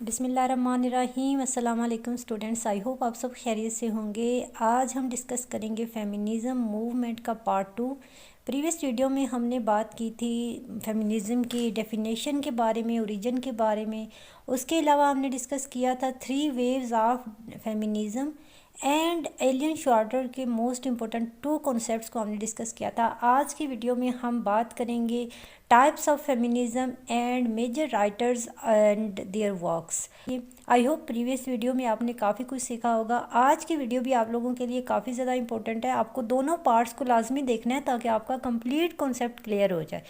बिस्मिल्लाहिर्रहमानिर्रहीम। अस्सलाम वालेकुम स्टूडेंट्स, आई होप आप सब खैरियत से होंगे। आज हम डिस्कस करेंगे फेमिनिज़म मूवमेंट का पार्ट 2। प्रीवियस वीडियो में हमने बात की थी फेमिनिज़म की डेफिनेशन के बारे में, ओरिजिन के बारे में। उसके अलावा हमने डिस्कस किया था 3 waves of feminism and alien shorter के मोस्ट इम्पोर्टेंट 2 कॉन्सेप्ट्स को हमने डिस्कस किया था। आज की वीडियो में हम बात करेंगे types of feminism and major writers and their works. I hope previous video में आपने काफ़ी कुछ सीखा होगा। आज की वीडियो भी आप लोगों के लिए काफ़ी ज़्यादा इंपॉर्टेंट है। आपको दोनों पार्ट्स को लाजमी देखना है ताकि आपका कंप्लीट कॉन्सेप्ट क्लियर हो जाए।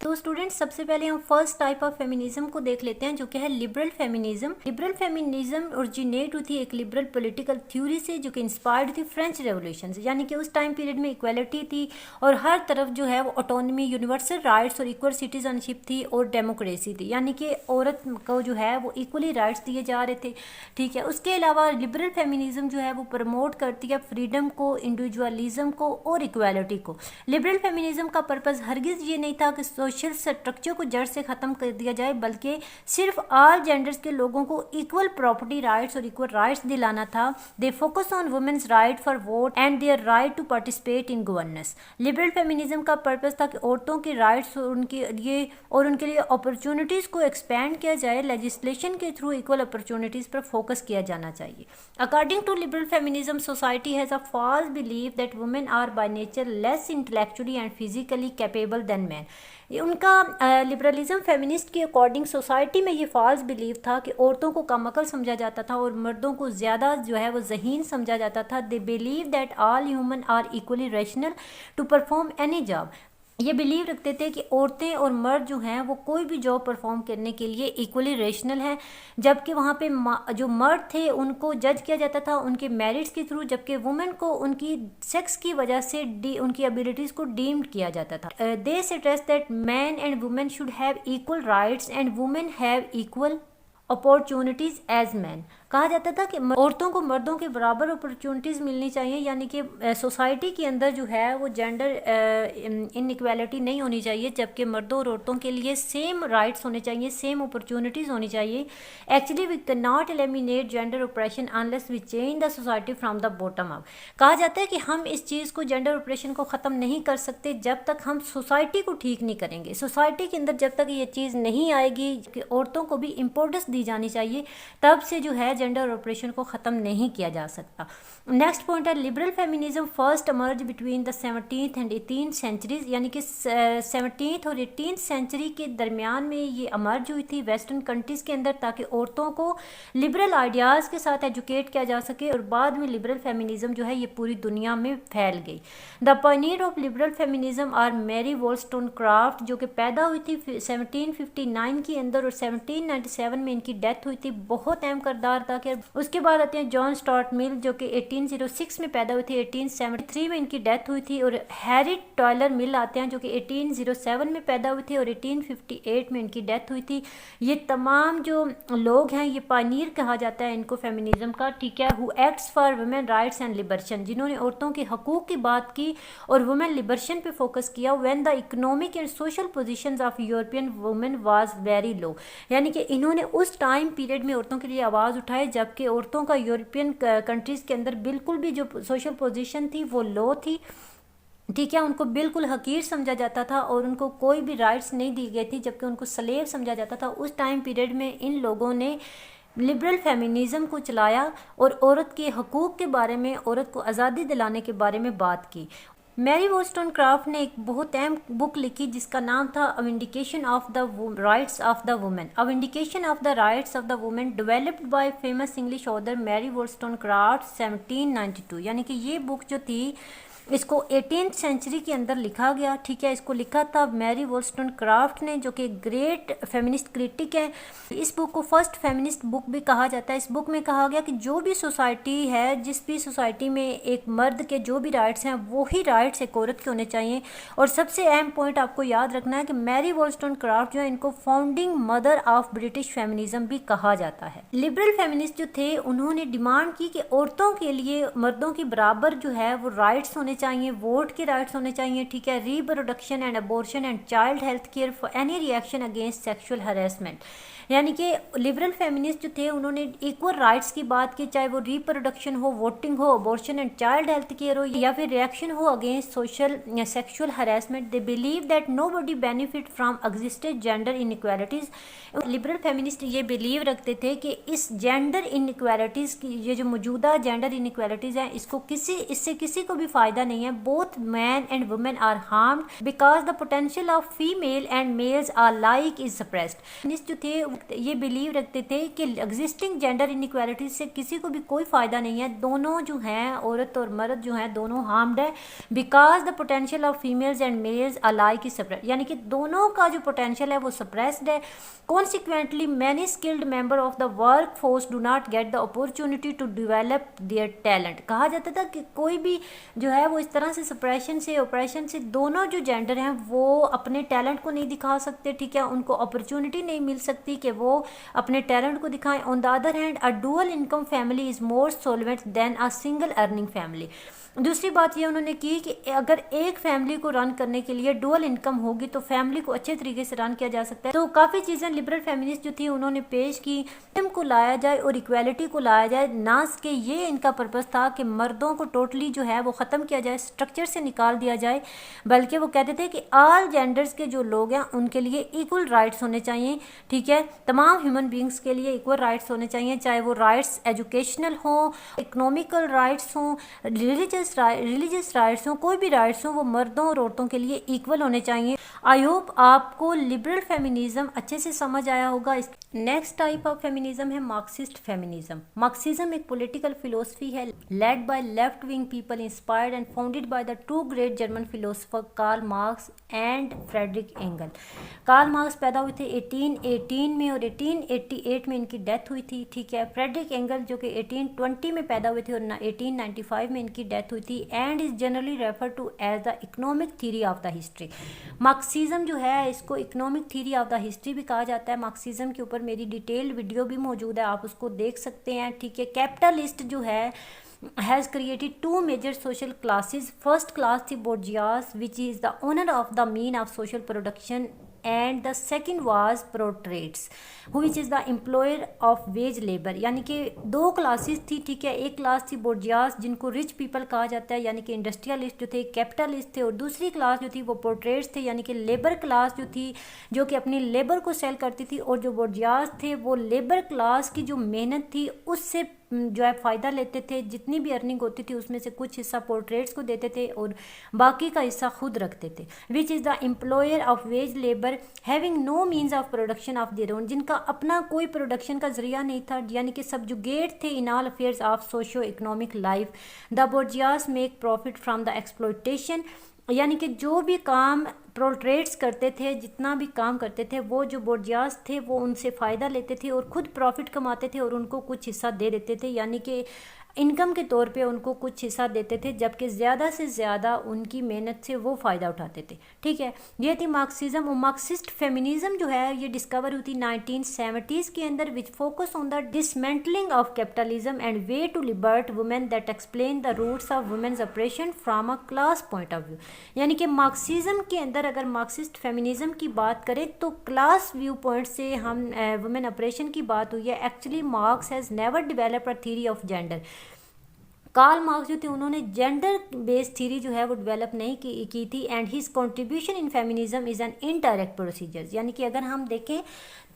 तो स्टूडेंट्स, सबसे पहले हम फर्स्ट टाइप ऑफ फेमिनिज्म को देख लेते हैं, जो कि है liberal feminism. Liberal feminism originate हुई थी एक लिबरल पॉलिटिकल थ्योरी से, जो कि इंस्पायर्ड थी फ्रेंच रेवोल्यूशन से। यानी कि उस टाइम पीरियड में इक्वालिटी थी और हर तरफ जो है वो ऑटोनमी, यूनिवर्सल राइट्स और इक्वल सिटीजनशिप थी और डेमोक्रेसी थी। यानी कि औरत को जो है वो इक्वली राइट्स दिए जा रहे थे। ठीक है। उसके अलावा लिबरल फेमिनिज्म जो है वो प्रमोट करती है फ्रीडम को, इंडिविजुअलिज्म को और इक्वालिटी को। लिबरल फेमिनिज्म का पर्पज़ हरगिज़ ये नहीं था कि सोशल स्ट्रक्चर को जड़ से ख़त्म कर दिया जाए, बल्कि सिर्फ ऑल जेंडर्स के लोगों को इक्वल प्रॉपर्टी राइट्स और इक्वल राइट्स दिलाना था। They focus on women's right for vote and their right to participate in governance. Liberal feminism का पर्पज़ था कि औरतों की राइट्स और उनके लिए अपॉर्चुनिटीज़ को एक्सपेंड किया जाए। लेजिस्लेशन के थ्रू इक्वल अपॉर्चुनिटीज़ पर फोकस किया जाना चाहिए। According to liberal feminism, society has a false belief that women are by nature less intellectually and physically capable than man. उनका लिबरलिज्म फेमिनिस्ट के अकॉर्डिंग सोसाइटी में ये फॉल्स बिलीव था कि औरतों को कम अकल समझा जाता था और मर्दों को ज़्यादा जो है वो ज़हीन समझा जाता था। They believe that all human are equally rational to perform any job. ये बिलीव रखते थे कि औरतें और मर्द जो हैं वो कोई भी जॉब परफॉर्म करने के लिए इक्वली रेशनल हैं, जबकि वहाँ पे जो मर्द थे उनको जज किया जाता था उनके मेरिट्स के थ्रू, जबकि वुमेन को उनकी सेक्स की वजह से उनकी एबिलिटीज़ को डीम्ड किया जाता था। They stress that man and women should have equal rights and women have equal opportunities as man. कहा जाता था कि औरतों को मर्दों के बराबर अपॉर्चुनिटीज़ मिलनी चाहिए। यानी कि सोसाइटी के अंदर जो है वो जेंडर इनइक्वालिटी नहीं होनी चाहिए, जबकि मर्दों और औरतों के लिए सेम राइट्स होने चाहिए, सेम अपॉर्चुनिटीज़ होनी चाहिए। Actually we can not eliminate gender oppression unless we change the society from the bottom up. कहा जाता है कि हम इस चीज़ को, जेंडर ऑपरेशन को ख़त्म नहीं कर सकते जब तक हम सोसाइटी को ठीक नहीं करेंगे। सोसाइटी के अंदर जब तक ये चीज़ नहीं आएगी कि औरतों को भी इम्पोर्टेंस दी जानी चाहिए, तब से जो है जेंडर ऑपरेशन को ख़त्म नहीं किया जा सकता। नेक्स्ट पॉइंट है liberal feminism first emerge between the 17th and 18th centuries. यानी कि 17th और 18th सेंचुरी के दरमियान में ये एमर्ज हुई थी वेस्टर्न कंट्रीज़ के अंदर, ताकि औरतों को लिबरल आइडियाज़ के साथ एजुकेट किया जा सके। और बाद में लिबरल फेमिनिज्म जो है ये पूरी दुनिया में फैल गई। The pioneer of liberal feminism are Mary Wollstonecraft, जो कि पैदा हुई थी 1759 के अंदर और 1797 में इनकी डेथ हुई थी। बहुत अहम किरदार था। उसके बाद आते हैं जॉन स्टुअर्ट मिल, जो कि 1806 में पैदा हुई थी, 1873 में इनकी डेथ हुई थी। और हैरी टॉयलर मिल आते हैं, जो कि 1807 में पैदा हुई थी और 1858 में इनकी डेथ हुई थी। ये तमाम जो लोग हैं ये पायनियर कहा जाता है इनको फेमिनिज्म का। ठीक है। Who acts for women rights and liberation, जिन्होंने औरतों के हकूक़ की बात की और वुमेन लिबरेशन पे फोकस किया। When the economic and social positions of European women was very low. यानी कि इन्होंने उस टाइम पीरियड में औरतों के लिए आवाज़ उठाई, जबकि औरतों का यूरोपियन कंट्रीज़ के अंदर बिल्कुल भी जो सोशल पोजीशन थी वो लो थी। ठीक है। उनको बिल्कुल हकीर समझा जाता था और उनको कोई भी राइट्स नहीं दी गई थी, जबकि उनको स्लेव समझा जाता था। उस टाइम पीरियड में इन लोगों ने लिबरल फेमिनिज्म को चलाया और औरत के हकूक़ के बारे में, औरत को आज़ादी दिलाने के बारे में बात की। मैरी वॉलस्टोनक्राफ्ट ने एक बहुत अहम बुक लिखी जिसका नाम था a vindication of the rights of the women. A vindication of the rights of the women developed by famous English author Mary Wollstonecraft 1792। यानी कि ये बुक जो थी इसको 18th सेंचुरी के अंदर लिखा गया। ठीक है। इसको लिखा था मैरी वॉलस्टोनक्राफ्ट ने, जो कि ग्रेट फेमिनिस्ट क्रिटिक है। इस बुक को फर्स्ट फेमिनिस्ट बुक भी कहा जाता है। इस बुक में कहा गया कि जो भी सोसाइटी है, जिस भी सोसाइटी में एक मर्द के जो भी राइट्स हैं वही राइट्स एक औरत के होने चाहिए। और सबसे अहम पॉइंट आपको याद रखना है कि मैरी वॉलस्टोनक्राफ्ट जो है इनको founding mother of British feminism भी कहा जाता है। लिबरल फेमिनिस्ट जो थे उन्होंने डिमांड की कि औरतों के लिए मर्दों के बराबर जो है वो राइट्स होने होने चाहिए, वोट के राइट्स होने चाहिए, ठीक है, reproduction and abortion and child health care for any reaction against sexual harassment. यानी कि लिबरल फेमिनिस्ट जो थे उन्होंने इक्वल राइट्स की बात की, चाहे वो रिप्रोडक्शन हो, वोटिंग हो, abortion and child health care हो, या फिर रिएक्शन हो against social sexual harassment. They believe that nobody benefit from existed gender inequalities. Liberal feminist ये बिलीव रखते थे कि इस जेंडर इनइक्वालिटीज़ की, ये जो मौजूदा जेंडर इनइक्वालिटीज़ हैं, इससे किसी को भी फ़ायदा नहीं है। Both man and women are harmed because the potential of female and males are like is suppressed. Feminist जो थे ये बिलीव रखते थे कि एग्जिस्टिंग जेंडर इनइक्वालिटीज से किसी को भी कोई फ़ायदा नहीं है, दोनों जो हैं औरत और मर्द जो हैं दोनों हार्म्ड है, because the potential of females and males alike is suppressed. यानी कि दोनों का जो पोटेंशियल है वो सप्रेस्ड है। Consequently many skilled member of the work force do not get the opportunity to develop their talent. कहा जाता था कि कोई भी जो है वो इस तरह से सप्रेशन से, ऑपरेशन से दोनों जो जेंडर हैं वो अपने टैलेंट को नहीं दिखा सकते, ठीक है, उनको अपॉर्चुनिटी नहीं मिल सकती कि वो अपने टैलेंट को दिखाएं। On the other hand a dual income family is more solvent than a single earning family. दूसरी बात ये उन्होंने की कि अगर एक फैमिली को रन करने के लिए डुअल इनकम होगी तो फैमिली को अच्छे तरीके से रन किया जा सकता है। तो काफ़ी चीज़ें लिबरल फेमिनिस्ट जो थी उन्होंने पेश की, को लाया जाए और इक्वालिटी को लाया जाए, ना कि ये इनका पर्पस था कि मर्दों को टोटली जो है वो ख़त्म किया जाए, स्ट्रक्चर से निकाल दिया जाए, बल्कि वो कहते थे कि ऑल जेंडर्स के जो लोग हैं उनके लिए इक्वल राइट्स होने चाहिए, ठीक है, तमाम ह्यूमन बींग्स के लिए इक्वल राइट्स होने चाहिए, चाहे वो राइट्स एजुकेशनल हों, इकोनॉमिकल राइट्स हों, रिलीजियस राइट्स हों, कोई भी राइट्स हों, वो मर्दों और औरतों के लिए इक्वल होने चाहिए। आई होप आपको लिबरल फेमिनिज्म अच्छे से समझ आया होगा। नेक्स्ट टाइप ऑफ फेमिनिज्म है मार्क्सिस्ट फेमिनिज्म। मार्क्सिज्म एक पॉलिटिकल फिलोसफी है led by left wing people, inspired and founded by the two great German philosopher Karl Marx and Friedrich Engel. Karl Marx पैदा हुए थे 1818 में और 1888 में इनकी डेथ हुई थी, ठीक है। फ्रेडरिक एंगल जो कि 1820 में पैदा हुए थे और 1895 में इनकी डेथ हुई थी, and is generally refer to as the economic theory of the history. Marxism जो है इसको economic theory of the history भी कहा जाता है। मार्क्सिज्म के ऊपर मेरी डिटेल्ड वीडियो भी मौजूद है, आप उसको देख सकते हैं, ठीक है। कैपिटलिस्ट जो है has created two major social classes. First class थी bourgeois, which is the owner of the mean of social production, and the second was proletariats, which is the employer of wage labor। यानी कि दो classes थी, ठीक है। एक class थी बोर्जियास जिनको रिच पीपल कहा जाता है, यानी कि इंडस्ट्रियलिस्ट जो थे, कैपिटलिस्ट थे, और दूसरी क्लास जो थी वो प्रोलेटारिएट्स थे, यानी कि लेबर क्लास जो थी, जो कि अपनी लेबर को सेल करती थी, और जो बोर्जियास थे वो लेबर क्लास की जो मेहनत थी उससे जो है फ़ायदा लेते थे, जितनी भी अर्निंग होती थी उसमें से कुछ हिस्सा पोर्ट्रेट्स को देते थे और बाकी का हिस्सा खुद रखते थे। Which is the employer of wage labour having no means of production of their own, जिनका अपना कोई प्रोडक्शन का जरिया नहीं था, यानी कि सबजुगेट थे in all affairs of socio economic life. The bourgeoisie make profit from the exploitation, यानी कि जो भी काम प्रोलेटारिएट्स करते थे, जितना भी काम करते थे, वो जो बोर्जियास थे वो उनसे फ़ायदा लेते थे और ख़ुद प्रॉफिट कमाते थे और उनको कुछ हिस्सा दे देते थे, यानी कि इनकम के तौर पे उनको कुछ हिस्सा देते थे, जबकि ज़्यादा से ज़्यादा उनकी मेहनत से वो फ़ायदा उठाते थे, ठीक है। ये थी मार्क्सिज्म। और मार्क्सिस्ट फेमिनिज्म जो है ये डिस्कवर हुई थी 1970s के अंदर, which focus on the dismantling of capitalism and way to liberate women that explain the roots of women's oppression from a class point of view. यानी कि मार्क्सिज्म के अंदर अगर मार्क्सिस्ट फेमिनिज्म की बात करें तो क्लास व्यू पॉइंट से हम वुमेन ऑपरेशन की बात हुई है। Actually Marx has never developed a theory of gender. Karl Marx जो थे उन्होंने जेंडर बेस्ड थ्योरी जो है वो डेवलप नहीं की थी, and his contribution in feminism is an indirect procedures. यानी कि अगर हम देखें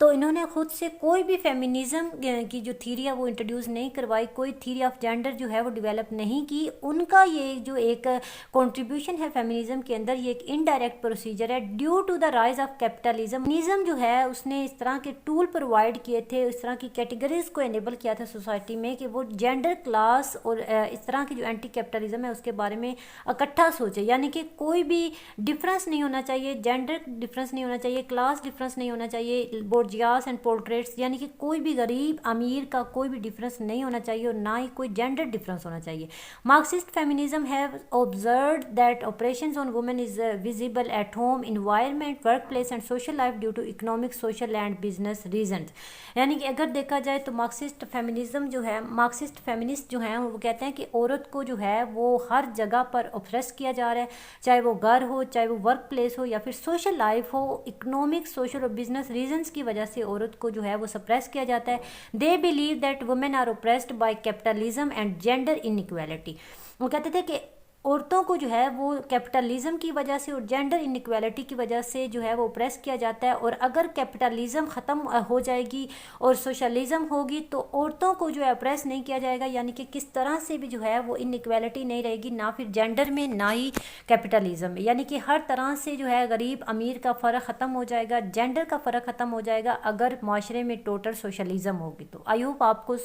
तो इन्होंने खुद से कोई भी फेमिनिज्म की जो थ्योरी है वो इंट्रोड्यूस नहीं करवाई, कोई थ्योरी ऑफ जेंडर जो है वो डेवलप नहीं की। उनका ये जो एक कंट्रीब्यूशन है फेमिनिज्म के अंदर, ये एक इनडायरेक्ट प्रोसीजर है। Due to the rise of capitalism, feminism जो है उसने इस तरह के टूल प्रोवाइड किए थे, इस तरह की कैटेगरीज को एनेबल किया था सोसाइटी में कि वो जेंडर, क्लास और इस तरह की जो एंटी कैपिटलिज्म है उसके बारे में इकट्ठा सोचे। यानी कि कोई भी डिफरेंस नहीं होना चाहिए, जेंडर डिफरेंस नहीं होना चाहिए, क्लास डिफरेंस नहीं होना चाहिए, बोर्जियास एंड पोर्ट्रेट्स, यानी कि कोई भी गरीब अमीर का कोई भी डिफरेंस नहीं होना चाहिए और ना ही कोई जेंडर डिफरेंस होना चाहिए। Marxist feminism have observed that oppressions on women is visible at home, environment, work place and social life due to economic, social and business reasons. यानी कि अगर देखा जाए तो मार्क्सिस्ट फेमिनिज्म जो है, मार्क्सिस्ट फेमिनिस्ट जो हैं वो कहते हैं कि औरत को जो है वो हर जगह पर ऑप्रेस किया जा रहा है, चाहे वो घर हो, चाहे वो वर्क प्लेस हो या फिर सोशल लाइफ हो। इकोनॉमिक, सोशल और बिजनेस रीजंस की वजह से औरत को जो है वो सप्रेस किया जाता है। They believe that women are oppressed by capitalism and gender inequality. वो कहते थे कि औरतों को जो है वो कैपिटलिज्म की वजह से और जेंडर इनइक्वालिटी की वजह से जो है वो ऑप्रेस किया जाता है। और अगर कैपिटलिज्म ख़त्म हो जाएगी और सोशलिज्म होगी तो औरतों को जो है ऑप्रेस नहीं किया जाएगा, यानी कि किस तरह से भी जो है वो इनइक्वालिटी नहीं रहेगी, ना फिर जेंडर में ना ही कैपिटलिज्म में। यानी कि हर तरह से जो है गरीब अमीर का फ़र्क ख़त्म हो जाएगा, जेंडर का फ़र्क ख़त्म हो जाएगा अगर माशरे में टोटल सोशलिज्म होगी। तो आई होप आपको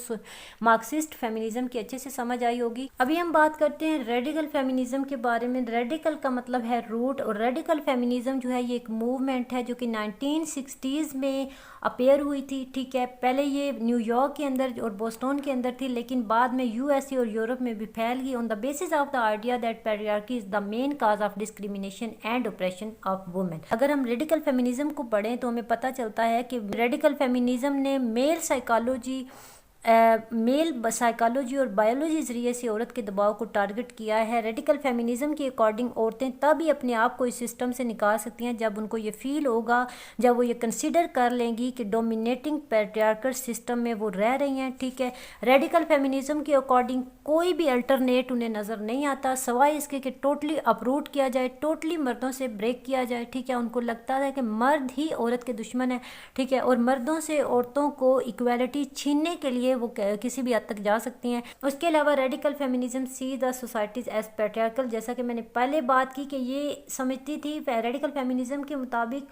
मार्क्सिस्ट फेमिनिज्म की अच्छे से समझ आई होगी। अभी हम बात करते हैं रेडिकल फेमिनिज्म के बारे में। रेडिकल का मतलब है रूट, और रेडिकल फेमिनिज्म जो है ये एक मूवमेंट है जो कि 1960s में अपेयर हुई थी। ठीक है, पहले ये न्यूयॉर्क के अंदर और बोस्टन के अंदर थी, लेकिन बाद में यूएसए और यूरोप में भी फैल गई। On the basis of the idea that patriarchy is the main cause of discrimination and operation of women. अगर हम रेडिकल फेमिनिज्म को पढ़ें तो हमें पता चलता है कि रेडिकल फेमिनिज्म ने मेल साइकोलॉजी और बायोलॉजी जरिए से औरत के दबाव को टारगेट किया है। रेडिकल फेमिनिज्म के अकॉर्डिंग औरतें तभी अपने आप को इस सिस्टम से निकाल सकती हैं जब उनको ये फील होगा, जब वो ये कंसिडर कर लेंगी कि डोमिनेटिंग पैट्रियार्कल सिस्टम में वो रह रही हैं। ठीक है, रेडिकल फेमिनिज्म के अकॉर्डिंग कोई भी अल्टरनेट उन्हें नज़र नहीं आता सवाए इसके कि टोटली अपरूट किया जाए, टोटली मर्दों से ब्रेक किया जाए। ठीक है, उनको लगता है कि मर्द ही औरत के दुश्मन है। ठीक है, और मर्दों से औरतों को इक्वालिटी छीनने के लिए वो किसी भी हद तक जा सकती हैं। उसके अलावा radical feminism see the societies as patriarchal, जैसा कि मैंने पहले बात की कि ये समझती थी रेडिकल फेमिनिज्म के मुताबिक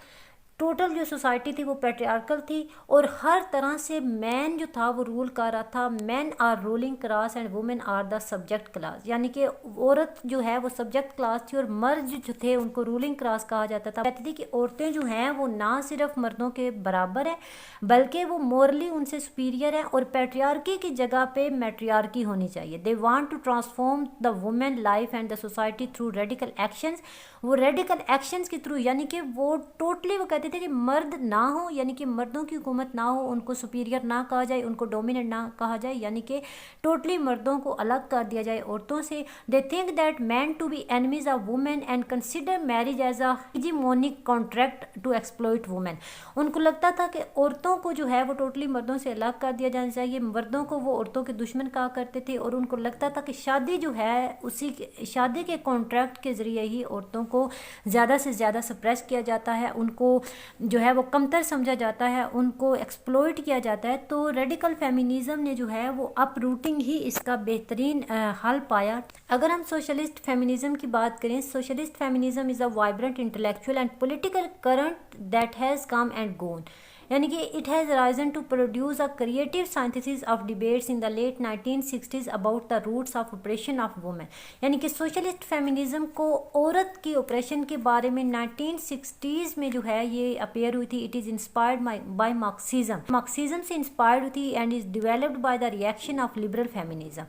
टोटल जो सोसाइटी थी वो पैट्रियार्कल थी और हर तरह से मैन जो था वो रूल कर रहा था। Man are ruling class and women are the subject class, यानी कि औरत जो है वो सब्जेक्ट क्लास थी और मर्द जो थे उनको रूलिंग क्लास कहा जाता था। कहती थी कि औरतें जो हैं वो ना सिर्फ मर्दों के बराबर हैं बल्कि वो मोरली उनसे सुपीरियर हैं और पैट्रियार्की की जगह पे मैट्रियार्की होनी चाहिए। They want to transform the women life and the society through radical actions. वो रेडिकल एक्शंस के थ्रू, यानी कि वो टोटली वो कहते थे कि मर्द ना हो, यानी कि मर्दों की हुकूमत ना हो, उनको सुपीरियर ना कहा जाए, उनको डोमिनेट ना कहा जाए, यानी कि टोटली मर्दों को अलग कर दिया जाए औरतों से। They think that man to be enemies of women and consider marriage as a hegemonic contract to exploit women. उनको लगता था कि औरतों को जो है वो टोटली मर्दों से अलग कर दिया जाना चाहिए, मर्दों को वो औरतों के दुश्मन कहा करते थे और उनको लगता था कि शादी जो है उसी शादी के कॉन्ट्रैक्ट के ज़रिए ही औरतों को ज़्यादा से ज़्यादा सप्रेस किया जाता है, उनको जो है वो कमतर समझा जाता है, उनको एक्सप्लॉइट किया जाता है। तो रेडिकल फेमिनिज्म ने जो है वो अपरूटिंग ही इसका बेहतरीन हल पाया। अगर हम सोशलिस्ट फेमिनिज्म की बात करें, socialist feminism is a vibrant intellectual and political current that has come and gone, यानी कि it has risen to produce a creative synthesis of debates in the late 1960s about the roots of oppression of women. यानी कि socialist feminism को औरत की operation के बारे में 1960s में जो है ये अपेयर हुई थी। It is inspired by Marxism से इंस्पायर्ड हुई थी and is developed by the reaction of liberal feminism.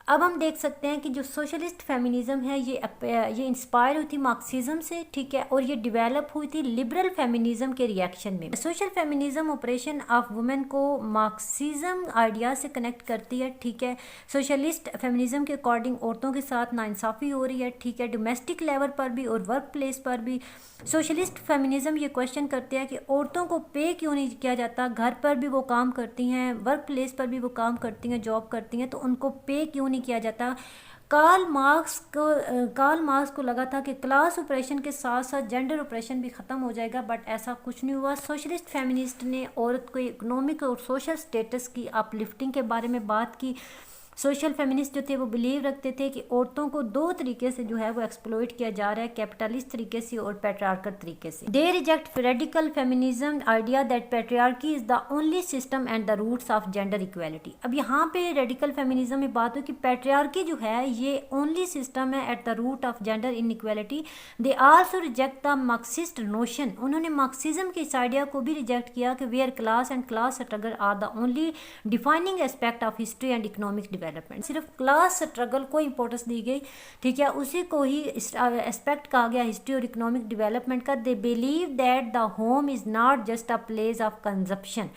अब हम देख सकते हैं कि जो सोशलिस्ट फेमिनिज्म है ये इंस्पायर हुई थी मार्क्सिज्म से, ठीक है, और ये डेवलप हुई थी लिबरल फेमिनिज्म के रिएक्शन में। Social feminism operation of women को मार्क्सिज्म आइडिया से कनेक्ट करती है, ठीक है। सोशलिस्ट फेमिनिज्म के अकॉर्डिंग औरतों के साथ नाइंसाफ़ी हो रही है, ठीक है, डोमेस्टिक लेवल पर भी और वर्क प्लेस पर भी। सोशलिस्ट फेमिनिज्म ये क्वेश्चन करते हैं कि औरतों को पे क्यों नहीं किया जाता, घर पर भी वो काम करती हैं, वर्क प्लेस पर भी वो काम करती हैं, जॉब करती हैं, तो उनको पे क्यों नहीं किया जाता। कार्ल मार्क्स को लगा था कि क्लास ऑपरेशन के साथ साथ जेंडर ऑपरेशन भी ख़त्म हो जाएगा, बट ऐसा कुछ नहीं हुआ। सोशलिस्ट फेमिनिस्ट ने औरत को इकोनॉमिक और सोशल स्टेटस की अपलिफ्टिंग के बारे में बात की। सोशल फेमिनिस्ट जो थे वो बिलीव रखते थे कि औरतों को दो तरीके से जो है वो एक्सप्लॉइट किया जा रहा है, कैपिटलिस्ट तरीके से और पैट्रियार्कल तरीके से। They reject radical feminism idea that patriarchy is the only system and the roots of gender equality. अब यहाँ पे रेडिकल फेमिनिज्म में बात हो कि पैट्रियार्की जो है ये ओनली सिस्टम है at the root of gender inequality. They also reject the Marxist notion. उन्होंने मार्क्सिज्म के इस आइडिया को भी रिजेक्ट किया कि where class and class struggle are the only defining aspect of history and economic development. सिर्फ class struggle को importance दी गई, ठीक है, उसी को ही एस्पेक्ट कहा गया हिस्ट्री और इकोनॉमिक डेवलपमेंट का। दे believe that the home is not just a place of consumption.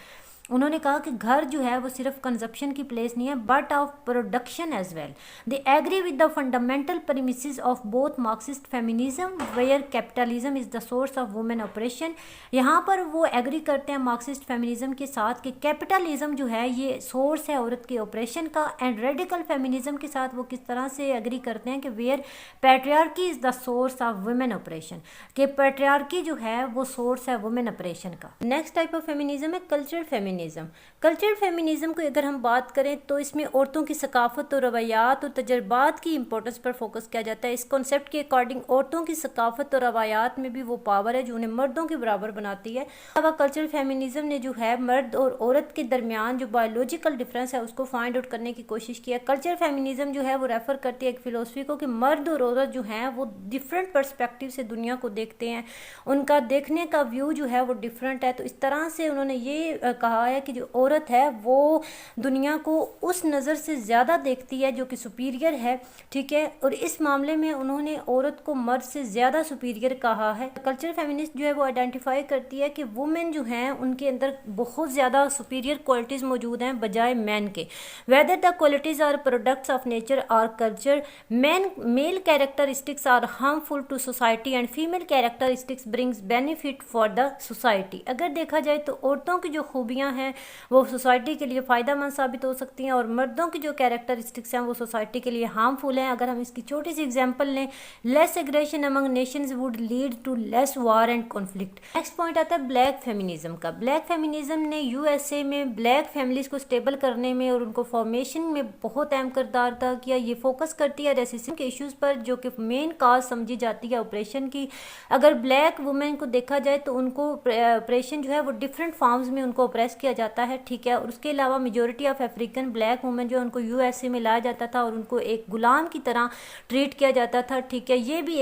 उन्होंने कहा कि घर जो है वो सिर्फ कंजप्शन की प्लेस नहीं है but of production as well. They agree with the fundamental premises of both Marxist feminism where capitalism is the source of women oppression. यहाँ पर वो एग्री करते हैं मार्क्सिस्ट फेमिनिज्म के साथ कि कैपिटलिज्म जो है ये सोर्स है औरत के ऑपरेशन का, एंड रेडिकल फेमिनिज्म के साथ वो किस तरह से एग्री करते हैं कि where patriarchy is the source of women oppression, कि पैट्रियार्की जो है वो सोर्स है वुमेन ऑपरेशन का। नेक्स्ट टाइप ऑफ फेमिनिज्म है कल्चरल फेमिनिज्म। कल्चरल फेमिनिज्म को अगर हम बात करें तो इसमें औरतों की सकाफत और रवायात और तजर्बात की इंपॉर्टेंस पर फोकस किया जाता है। इस कॉन्सेप्ट के अकॉर्डिंग औरतों की सकाफत और रवायात में भी वो पावर है जो उन्हें मर्दों के बराबर बनाती है। अब कल्चरल फेमिनिज्म ने जो है मर्द और औरत के दरमियान जो बायोलॉजिकल डिफरेंस है उसको फाइंड आउट करने की कोशिश की है। कल्चरल फेमिनिज्म जो है वो रेफर करती है एक फिलोसफी को कि मर्द और औरत जो हैं वो डिफरेंट पर्सपेक्टिव से दुनिया को देखते हैं, उनका देखने का व्यू जो है वो डिफरेंट है। तो इस तरह से उन्होंने ये कहा है कि जो औरत है वो दुनिया को उस नज़र से ज़्यादा देखती है जो कि सुपीरियर है, ठीक है, और इस मामले में उन्होंने औरत को मर्द से ज़्यादा सुपीरियर कहा है। कल्चरल फेमिनिस्ट जो है वो आइडेंटिफाई करती है कि वुमेन जो हैं उनके अंदर बहुत ज़्यादा सुपीरियर क्वालिटीज़ मौजूद हैं बजाय मैन के। Whether the qualities are products of nature और culture, male characteristics are harmful to society and female characteristics brings benefit for the society. अगर देखा जाए तो औरतों की जो खूबियाँ हैं वो सोसाइटी के लिए फ़ायदेमंद साबित हो सकती हैं और मर्दों की जो कैरेक्टरिस्टिक्स हैं वो सोसाइटी के लिए हार्मफुल हैं। अगर हम इसकी छोटी सी एग्जांपल लें, less aggression among nations would lead to less war and conflict. Next point आता है ब्लैक फेमिनिज्म का। ब्लैक फेमिनिज्म ने यूएसए में ब्लैक फैमिलीज़ को स्टेबल करने में और उनको फॉर्मेशन में बहुत अहम किरदार अदा किया। ये फोकस करती है रेसिज्म के इश्यूज़ पर जो कि मेन काज समझी जाती है ऑपरेशन की। अगर ब्लैक वुमेन को देखा जाए तो उनको ऑपरेशन जो है वो डिफरेंट फॉर्म्स में उनको ऑपरेस किया जाता है, ठीक है, और उसके अलावा majority of African black women जो उनको यूएसए में लाया जाता था और उनको एक गुलाम की तरह ट्रीट किया जाता था, ठीक है। ये भी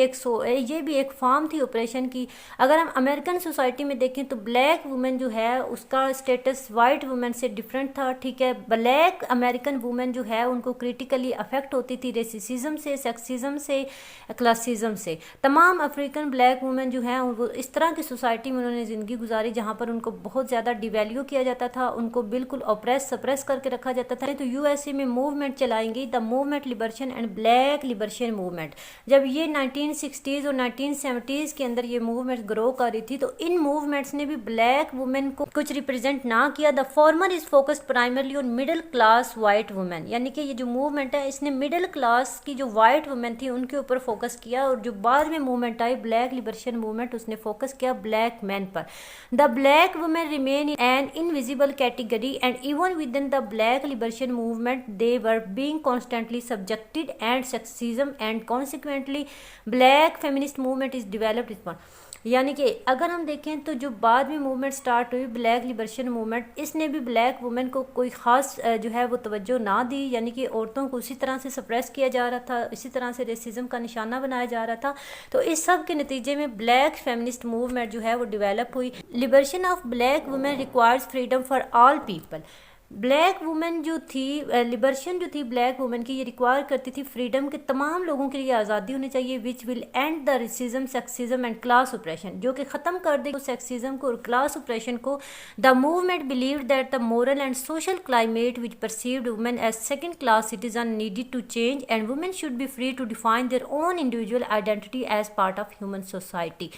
एक फॉर्म थी ऑपरेशन की। अगर हम अमेरिकन सोसाइटी में देखें तो ब्लैक वुमेन जो है उसका स्टेटस वाइट वुमेन से डिफरेंट था, ठीक है। ब्लैक अमेरिकन वुमेन जो है उनको क्रिटिकली अफेक्ट होती थी रेसिज्म से, सेक्सिज्म से, क्लासिज्म से। तमाम अफ्रीकन ब्लैक वुमेन जो है वो इस तरह की सोसाइटी में उन्होंने ज़िंदगी गुजारी जहाँ पर उनको बहुत ज़्यादा डिवैल्यू किया जाता था, उनको बिल्कुल ऑप्रेस सप्रेस करके रखा जाता था। तो यूएसए में मूवमेंट चलाएंगी, the movement liberation and black liberation movement. जब ये 1960s और 1970s के अंदर ये मूवमेंट ग्रो कर रही थी तो इन मूवमेंट्स ने भी ब्लैक वुमेन को कुछ रिप्रेजेंट ना किया। The former is focused primarily on middle class white women, यानी कि ये जो मूवमेंट है इसने मिडिल क्लास की जो वाइट वुमेन थी उनके ऊपर फोकस किया, और जो बाद में मूवमेंट आई ब्लैक लिबरेशन मूवमेंट उसने फोकस किया ब्लैक मैन पर। The black women remain an invisible category and even with in the black liberation movement they were being constantly subjected and sexism and consequently black feminist movement is developed इस। यानी कि अगर हम देखें तो जो बाद में मूवमेंट स्टार्ट हुई ब्लैक लिबरेशन मूवमेंट, इसने भी ब्लैक वुमेन को कोई ख़ास जो है वो तवज्जो ना दी, यानी कि औरतों को उसी तरह से सप्रेस किया जा रहा था, इसी तरह से रेसिज्म का निशाना बनाया जा रहा था। तो इस सब के नतीजे में ब्लैक फेमिनिस्ट मूवमेंट जो है वो डेवलप हुई। Liberation of black women requires freedom for all people. Black women जो थी, लिबरेशन जो थी ब्लैक वुमेन की, ये रिक्वायर करती थी फ्रीडम के तमाम लोगों के लिए आज़ादी होनी चाहिए, which will end the racism sexism and class oppression, जो कि ख़त्म कर देगी सेक्सिज्म को और क्लास ऑपरेशन को। The movement believed that the moral and social climate which perceived women as second class citizen needed to change and women should be free to define their own individual identity as part of human society.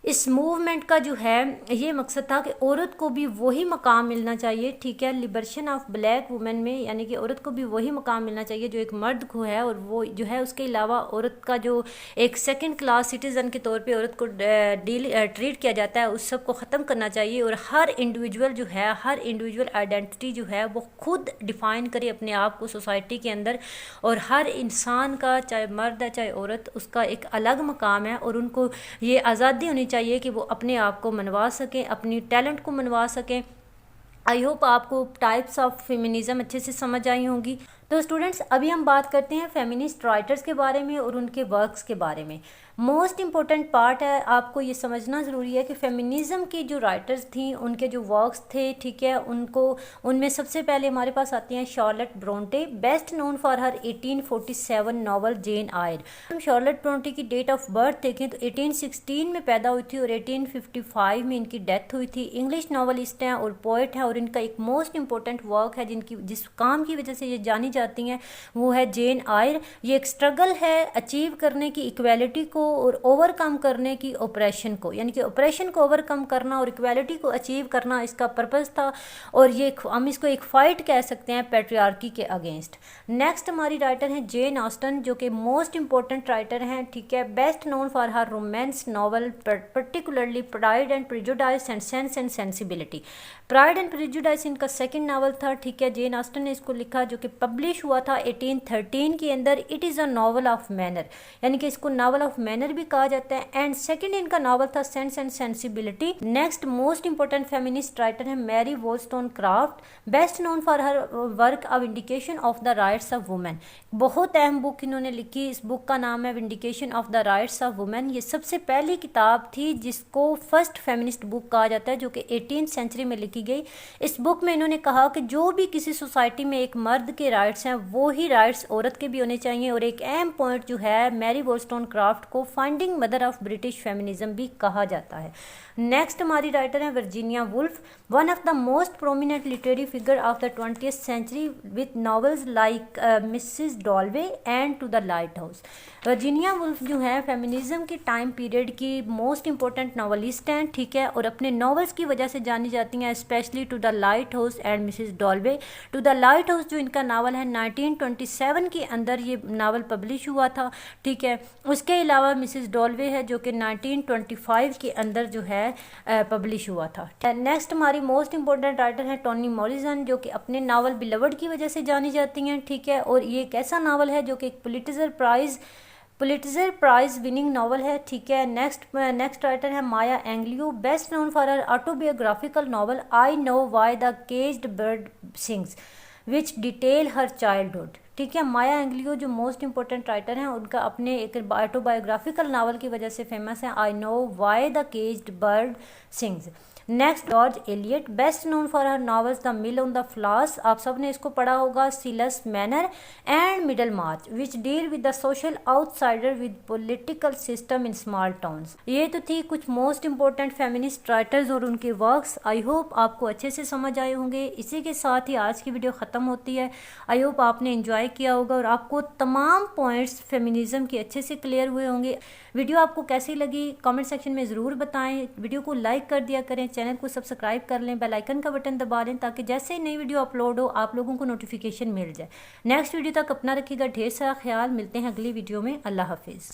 इस movement का जो है ये मकसद था कि औरत को भी वही मकाम मिलना चाहिए, ठीक है, लिबरेशन ऑफ ब्लैक वुमेन में, यानी कि औरत को भी वही मकाम मिलना चाहिए जो एक मर्द को है, और वो जो है उसके अलावा औरत का जो एक सेकंड क्लास सिटीज़न के तौर पे औरत को ट्रीट किया जाता है उस सब को ख़त्म करना चाहिए, और हर इंडिविजुअल जो है, हर इंडिविजुअल आइडेंटिटी जो है वो खुद डिफ़ाइन करे अपने आप को सोसाइटी के अंदर, और हर इंसान का चाहे मर्द है चाहे औरत उसका एक अलग मकाम है, और उनको ये आज़ादी होनी चाहिए कि वो अपने आप को मनवा सकें, अपनी टैलेंट को मनवा सकें। आई होप आपको टाइप्स ऑफ फेमिनिज़म अच्छे से समझ आई होंगी। तो स्टूडेंट्स अभी हम बात करते हैं फेमिनिस्ट राइटर्स के बारे में और उनके वर्क्स के बारे में। मोस्ट इम्पॉर्टेंट पार्ट है, आपको ये समझना ज़रूरी है कि फेमिनिज़म की जो राइटर्स थी उनके जो वर्क्स थे, ठीक है, उनमें सबसे पहले हमारे पास आती हैं Charlotte Bronte, best known for her 1847 novel Jane Eyre. हम शार्लेट ब्रोंटे की डेट ऑफ बर्थ देखें तो 1816 में पैदा हुई थी और 1855 में इनकी डेथ हुई थी। इंग्लिश नावलिस्ट हैं और पोइट हैं और इनका एक मोस्ट इम्पॉर्टेंट वर्क है जिस काम की वजह से ये जानी जाती हैं वो है जेन आयर। ये एक स्ट्रगल है अचीव करने की इक्वालिटी को और ओवरकम करने की ऑपरेशन को, यानी कि ऑपरेशन को ओवरकम करना और इक्वालिटी को अचीव करना इसका पर्पस था और ये हम इसको एक फाइट कह सकते हैं पैट्रियार्की के अगेंस्ट। नेक्स्ट हमारी राइटर हैं जेन ऑस्टन, जो कि मोस्ट इंपॉर्टेंट राइटर हैं, ठीक है, best known for her romance novel particularly pride and prejudice and sense and sensibility. Pride and prejudice इनका सेकंड नावल था, ठीक है, जेन ऑस्टन ने इसको लिखा जो कि पब्लिश हुआ था 1813 के अंदर। It is a novel of manner, यानी कि इसको नावल ऑफ मैनर भी कहा जाता है। एंड सेकंड इनका नावल था sense and sensibility. Next most important feminist writer है Mary Wollstonecraft, best known for her work of vindication of the rights of women. बहुत अहम बुक इन्होंने लिखी, इस बुक का नाम है vindication of the rights of women. ये सबसे पहली किताब थी जिसको फर्स्ट फेमिनिस्ट बुक कहा जाता है, जो कि 18th सेंचुरी में लिखी गई। इस बुक में इन्होंने कहा कि जो भी किसी सोसाइटी में एक मर्द के राइट्स हैं वो ही राइट्स औरत के भी होने चाहिए। और एक अहम पॉइंट जो है, मैरी वोllstonecraft को founding mother of British feminism भी कहा जाता है। नेक्स्ट हमारी राइटर हैं Virginia Woolf, one of the most prominent literary figure of the 20th century with novels like Mrs Dalloway and to the lighthouse. Virginia Woolf जो है feminism के time period की मोस्ट इंपॉर्टेंट नॉवलिस्ट हैं, ठीक है, और अपने novels की वजह से जानी जाती हैं, specially to the lighthouse and Mrs Dalloway. To the lighthouse जो इनका नावल है 1927 के अंदर ये नावल पब्लिश हुआ था, ठीक है। उसके अलावा मिसेस डॉल्वे है जो कि 1925 के अंदर जो है पब्लिश हुआ था। नेक्स्ट हमारी मोस्ट इंपॉर्टेंट राइटर है टोनी मॉरिसन, जो कि अपने नावल बिलवर्ड की वजह से जानी जाती हैं, ठीक है, और ये एक ऐसा नावल है जो कि एक पुलिट्जर प्राइज विनिंग नावल है, ठीक है। नेक्स्ट राइटर है Maya Angelou, best known for her autobiographical novel I know why the caged bird sings which detail her childhood, ठीक है। माया एंग्लियो जो मोस्ट इंपॉर्टेंट राइटर हैं, उनका अपने एक ऑटोबायोग्राफिकल नावल की वजह से फेमस है, I know why the caged bird sings. Next George Eliot, best known for her novels the mill on the Floss, आप सब ने इसको पढ़ा होगा, Silas Marner and Middlemarch which deal with the social outsider with political system in small towns. ये तो थी कुछ मोस्ट इंपॉर्टेंट फेमिनिस्ट राइटर्स और उनके वर्क्स। आई होप आपको अच्छे से समझ आए होंगे। इसी के साथ ही आज की वीडियो ख़त्म होती है। आई होप आपने एंजॉय किया होगा और आपको तमाम पॉइंट्स फेमिनिज्म के अच्छे से क्लियर हुए होंगे। वीडियो आपको कैसी लगी कमेंट सेक्शन में ज़रूर बताएं। वीडियो को लाइक कर दिया करें, चैनल को सब्सक्राइब कर लें, बेल आइकन का बटन दबा लें ताकि जैसे ही नई वीडियो अपलोड हो आप लोगों को नोटिफिकेशन मिल जाए। नेक्स्ट वीडियो तक अपना रखिएगा ढेर सारा ख्याल। मिलते हैं अगली वीडियो में। अल्लाह हाफिज़।